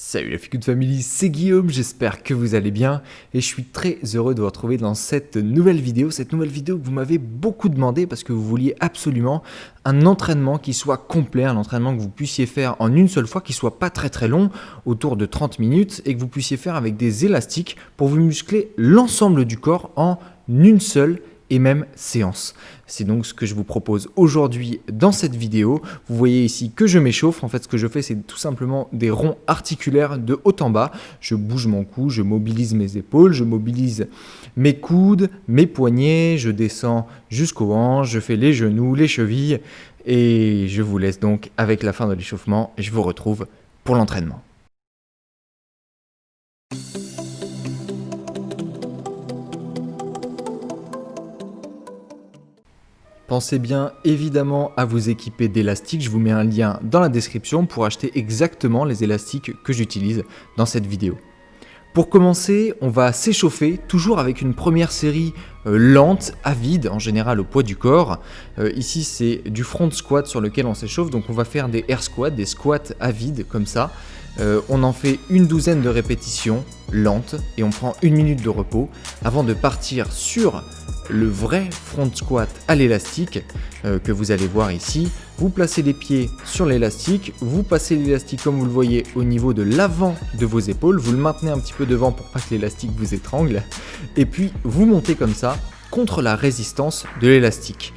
Salut la Feel Good Family, c'est Guillaume, j'espère que vous allez bien et je suis très heureux de vous retrouver dans cette nouvelle vidéo que vous m'avez beaucoup demandé parce que vous vouliez absolument un entraînement qui soit complet, un entraînement que vous puissiez faire en une seule fois, qui soit pas très long, autour de 30 minutes et que vous puissiez faire avec des élastiques pour vous muscler l'ensemble du corps en une seule et même séance. C'est donc ce que je vous propose aujourd'hui dans cette vidéo. Vous voyez ici que je m'échauffe. En fait, ce que je fais, c'est tout simplement des ronds articulaires de haut en bas. Je bouge mon cou, je mobilise mes épaules, je mobilise mes coudes, mes poignets, je descends jusqu'aux hanches, je fais les genoux, les chevilles et je vous laisse donc avec la fin de l'échauffement. Je vous retrouve pour l'entraînement. Pensez bien évidemment à vous équiper d'élastiques, je vous mets un lien dans la description pour acheter exactement les élastiques que j'utilise dans cette vidéo. Pour commencer, on va s'échauffer toujours avec une première série lente, à vide, en général au poids du corps. Ici c'est du front squat sur lequel on s'échauffe, donc on va faire des air squats, des squats à vide comme ça. On en fait une douzaine de répétitions lentes et on prend une minute de repos avant de partir sur le vrai front squat à l'élastique que vous allez voir ici. Vous placez les pieds sur l'élastique, vous passez l'élastique comme vous le voyez au niveau de l'avant de vos épaules, vous le maintenez un petit peu devant pour pas que l'élastique vous étrangle et puis vous montez comme ça contre la résistance de l'élastique.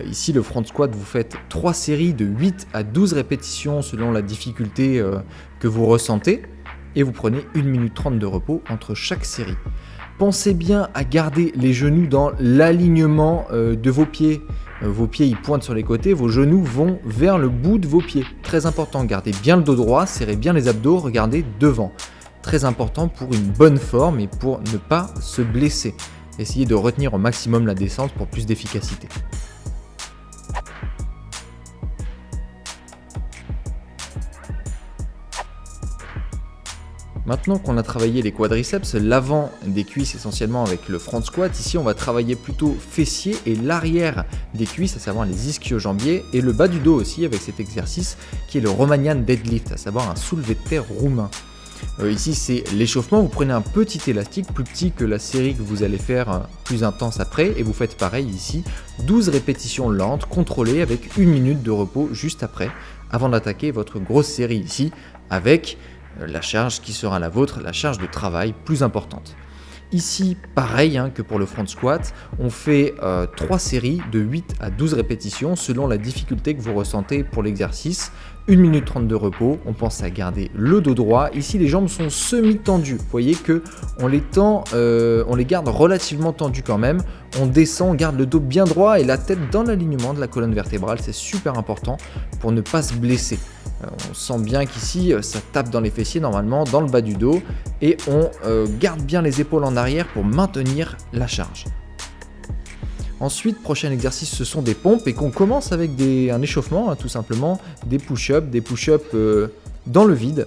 Ici le front squat, vous faites 3 séries de 8 à 12 répétitions selon la difficulté que vous ressentez et vous prenez 1 minute 30 de repos entre chaque série. Pensez bien à garder les genoux dans l'alignement de vos pieds. Vos pieds ils pointent sur les côtés, vos genoux vont vers le bout de vos pieds. Très important, gardez bien le dos droit, serrez bien les abdos, regardez devant. Très important pour une bonne forme et pour ne pas se blesser. Essayez de retenir au maximum la descente pour plus d'efficacité. Maintenant qu'on a travaillé les quadriceps, l'avant des cuisses essentiellement avec le front squat, ici on va travailler plutôt fessiers et l'arrière des cuisses, à savoir les ischio-jambiers, et le bas du dos aussi avec cet exercice qui est le Romanian deadlift, à savoir un soulevé de terre roumain. Ici c'est l'échauffement, vous prenez un petit élastique plus petit que la série que vous allez faire plus intense après et vous faites pareil ici, 12 répétitions lentes, contrôlées avec 1 minute de repos juste après, avant d'attaquer votre grosse série ici avec la charge qui sera la vôtre, la charge de travail plus importante. Ici, pareil que pour le front squat, on fait 3 séries de 8 à 12 répétitions selon la difficulté que vous ressentez pour l'exercice. 1 minute 30 de repos, on pense à garder le dos droit. Ici, les jambes sont semi-tendues. Vous voyez qu'on les garde relativement tendues quand même. On descend, on garde le dos bien droit et la tête dans l'alignement de la colonne vertébrale. C'est super important pour ne pas se blesser. On sent bien qu'ici, ça tape dans les fessiers normalement, dans le bas du dos. Et on garde bien les épaules en arrière pour maintenir la charge. Ensuite, prochain exercice, ce sont des pompes et qu'on commence avec un échauffement, tout simplement, des push-ups dans le vide,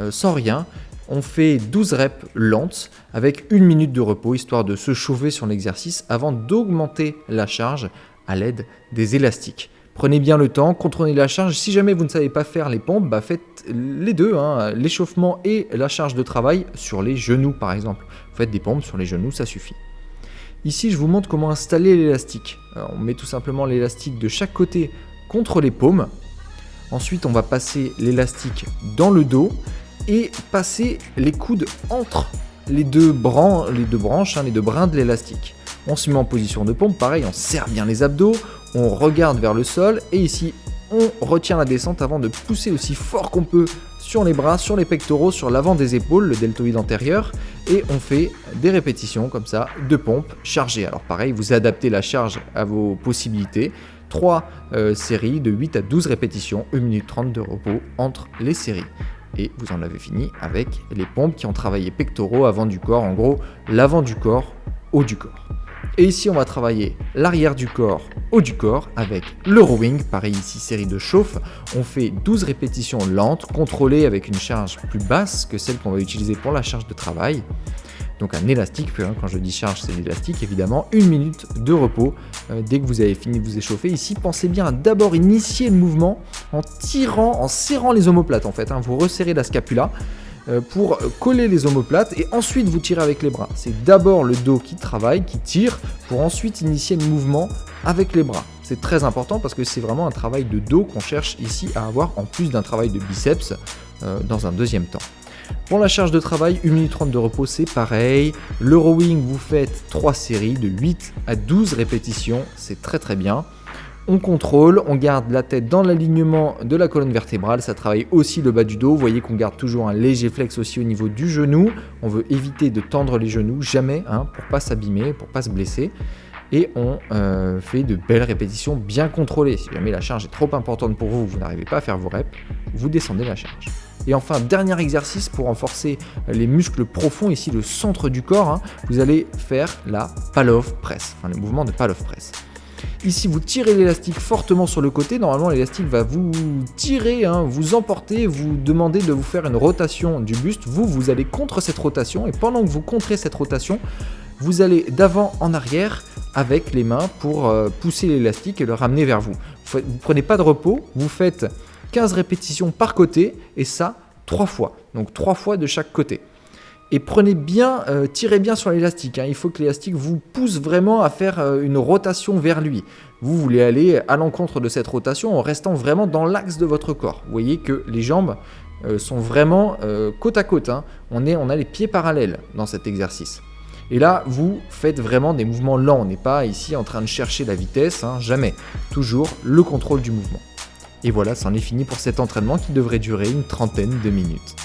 sans rien. On fait 12 reps lentes avec 1 minute de repos, histoire de se chauffer sur l'exercice avant d'augmenter la charge à l'aide des élastiques. Prenez bien le temps, contrôlez la charge. Si jamais vous ne savez pas faire les pompes, faites les deux, l'échauffement et la charge de travail sur les genoux par exemple. Faites des pompes sur les genoux, ça suffit. Ici, je vous montre comment installer l'élastique. On met tout simplement l'élastique de chaque côté contre les paumes. Ensuite, on va passer l'élastique dans le dos et passer les coudes entre les deux branches, les deux brins de l'élastique. On se met en position de pompe, pareil, on serre bien les abdos, on regarde vers le sol et ici, on retient la descente avant de pousser aussi fort qu'on peut sur les bras, sur les pectoraux, sur l'avant des épaules, le deltoïde antérieur, et on fait des répétitions comme ça de pompe chargée. Alors pareil, vous adaptez la charge à vos possibilités. 3 séries de 8 à 12 répétitions, 1 minute 30 de repos entre les séries. Et vous en avez fini avec les pompes qui ont travaillé pectoraux, avant du corps, en gros l'avant du corps, haut du corps. Et ici, on va travailler l'arrière du corps, haut du corps, avec le rowing. Pareil ici, série de chauffe. On fait 12 répétitions lentes, contrôlées avec une charge plus basse que celle qu'on va utiliser pour la charge de travail. Donc un élastique, quand je dis charge, c'est l'élastique, évidemment. 1 minute de repos dès que vous avez fini de vous échauffer. Ici, pensez bien à d'abord initier le mouvement en serrant les omoplates en fait. Vous resserrez la scapula. pour coller les omoplates et ensuite vous tirez avec les bras. C'est d'abord le dos qui travaille, qui tire, pour ensuite initier le mouvement avec les bras. C'est très important parce que c'est vraiment un travail de dos qu'on cherche ici à avoir en plus d'un travail de biceps dans un deuxième temps. Pour la charge de travail, 1 minute 30 de repos, c'est pareil. Le rowing, vous faites 3 séries de 8 à 12 répétitions, c'est très très bien. On contrôle, on garde la tête dans l'alignement de la colonne vertébrale, ça travaille aussi le bas du dos. Vous voyez qu'on garde toujours un léger flex aussi au niveau du genou. On veut éviter de tendre les genoux, jamais, pour pas s'abîmer, pour pas se blesser. Et on fait de belles répétitions bien contrôlées. Si jamais la charge est trop importante pour vous, vous n'arrivez pas à faire vos reps, vous descendez la charge. Et enfin, dernier exercice pour renforcer les muscles profonds, ici le centre du corps, vous allez faire la Pallof press, le mouvement de Pallof press. Ici, vous tirez l'élastique fortement sur le côté. Normalement, l'élastique va vous tirer, vous emporter, vous demander de vous faire une rotation du buste. Vous allez contre cette rotation. Et pendant que vous contrez cette rotation, vous allez d'avant en arrière avec les mains pour pousser l'élastique et le ramener vers vous. Vous ne prenez pas de repos. Vous faites 15 répétitions par côté et ça 3 fois. Donc 3 fois de chaque côté. Et prenez bien, tirez bien sur l'élastique. Il faut que l'élastique vous pousse vraiment à faire une rotation vers lui. Vous voulez aller à l'encontre de cette rotation en restant vraiment dans l'axe de votre corps. Vous voyez que les jambes sont vraiment côte à côte. On a les pieds parallèles dans cet exercice. Et là, vous faites vraiment des mouvements lents. On n'est pas ici en train de chercher la vitesse, jamais. Toujours le contrôle du mouvement. Et voilà, c'en est fini pour cet entraînement qui devrait durer une trentaine de minutes.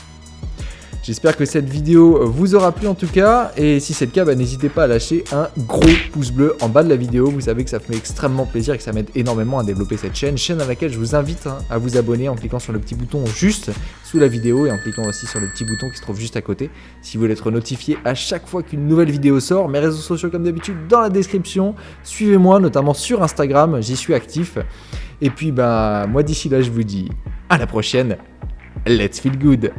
J'espère que cette vidéo vous aura plu en tout cas, et si c'est le cas, n'hésitez pas à lâcher un gros pouce bleu en bas de la vidéo. Vous savez que ça me fait extrêmement plaisir et que ça m'aide énormément à développer cette chaîne à laquelle je vous invite à vous abonner en cliquant sur le petit bouton juste sous la vidéo et en cliquant aussi sur le petit bouton qui se trouve juste à côté si vous voulez être notifié à chaque fois qu'une nouvelle vidéo sort. Mes réseaux sociaux comme d'habitude dans la description, suivez-moi notamment sur Instagram, j'y suis actif. Et puis moi d'ici là je vous dis à la prochaine, let's feel good.